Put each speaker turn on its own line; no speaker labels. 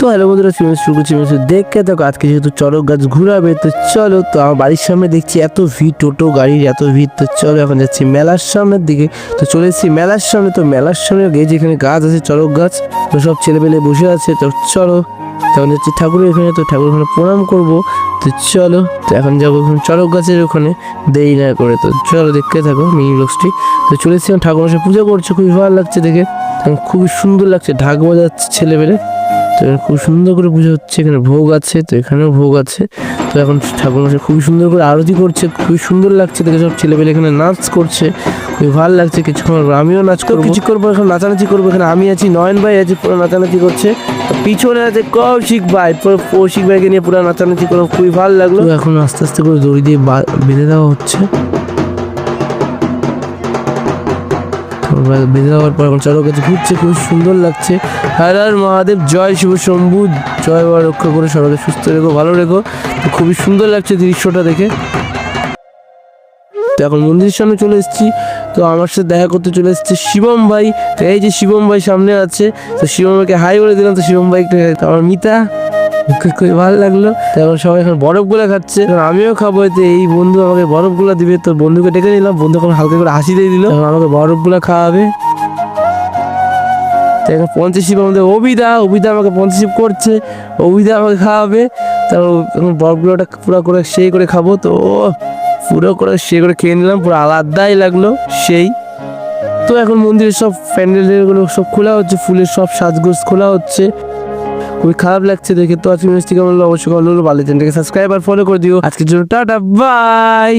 তো হ্যালো বন্ধুরা, শুরু করছি দেখতে থাকো। আজকে যেহেতু চড়ক গাছ ঘুরাবে, তো চলো। তো আমার বাড়ির সামনে দেখছি এত ভিড়, টোটো গাড়ির এত ভিড়। তো চলো এখন যাচ্ছি মেলার সামনের দিকে। তো চলে এসেছি মেলার সামনে। তো মেলার সামনে যেখানে গাছ আছে চড়ক গাছ, তো সব ছেলেপেলে বসে আছে। তো চলো তখন যাচ্ছি ঠাকুরের এখানে। তো ঠাকুর ওখানে প্রণাম করবো। তো চলো, তো এখন যাবো ওখানে চড়ক গাছের ওখানে, দেরি না করে। তো চলো দেখতে থাকো মিনি ব্লগসটি। তো চলে এসেছি ঠাকুর মশাই পুজো করছে, খুবই ভালো লাগছে দেখে। খুবই সুন্দর লাগছে, ঢাক বাজাচ্ছে ছেলেপেলে। তো এখানে খুব সুন্দর করে পুজো হচ্ছে, এখানে ভোগ আছে, তো এখানেও ভোগ আছে। তো এখন ঠাকুর মশাই খুবই সুন্দর করে আরতি করছে, খুবই সুন্দর লাগছে দেখে। সব ছেলেপেলে এখানে নাচ করছে, খুবই ভালো লাগছে। কিছুক্ষণ আমিও নাচ করবো, কিছুক্ষণ পর এখন নাচানাচি করবো। এখানে আমি আছি, নয়ন ভাই আছে, পুরো নাচানাচি করছে। পিছনে আছে কৌশিক ভাই, পুরো কৌশিক ভাইকে নিয়ে পুরো নাচানাচি করবো, খুবই ভালো লাগলো। এখন আস্তে আস্তে করে দড়ি দিয়ে বেঁধে দেওয়া হচ্ছে। বেঁধে দেওয়ার পর এখন চড়ক গাছে ঘুরছে, খুব সুন্দর লাগছে। হর হর মহাদেব, জয় শিব শম্ভু, জয় বা রক্ষা করে সবাইকে সুস্থ রেখো, ভালো রেখো। তো খুবই সুন্দর লাগছে দৃশ্যটা দেখে। তো এখন মন্দিরের সামনে চলে এসেছি। তো আমার সাথে দেখা করতে চলে এসেছে শিবম ভাই। তো এই যে শিবম ভাই সামনে আছে। তো শিবম ভাইকে হাই বলে দিলাম। তো শিবম ভাই আমার মিতা, খুবই ভালো লাগলো। তো এখন সবাই এখন বরফগুলো খাচ্ছে, আমিও খাবো। এতে এই বন্ধু আমাকে বরফগুলো দিবে। তো বন্ধুকে ডেকে নিলাম, বন্ধু এখন হালকা করে হাসি দিয়ে দিল, আমাকে বরফগুলো খাওয়াবে। তো এখন পঞ্চাশিপ আমাদের অভিদা আমাকে পঞ্চাশিপ করছে, অভিদা আমাকে খাওয়াবে। তারপর এখন বরফগুলোটা পুরো করে সেই করে খাবো। তো পুরো করে সে করে খেয়ে নিলাম, পুরো আলাদাই লাগলো সেই। তো এখন মন্দিরের সব প্যান্ডেলগুলো সব খোলা হচ্ছে, ফুলের সব সাজগোজ খোলা হচ্ছে, খুবই খারাপ লাগছে দেখে। তো আজকে কেমন অবশ্যই ভালো চ্যানেলটাকে সাবস্ক্রাইব আর ফলো করে দিও। আজকের জন্য টাটা, বাই।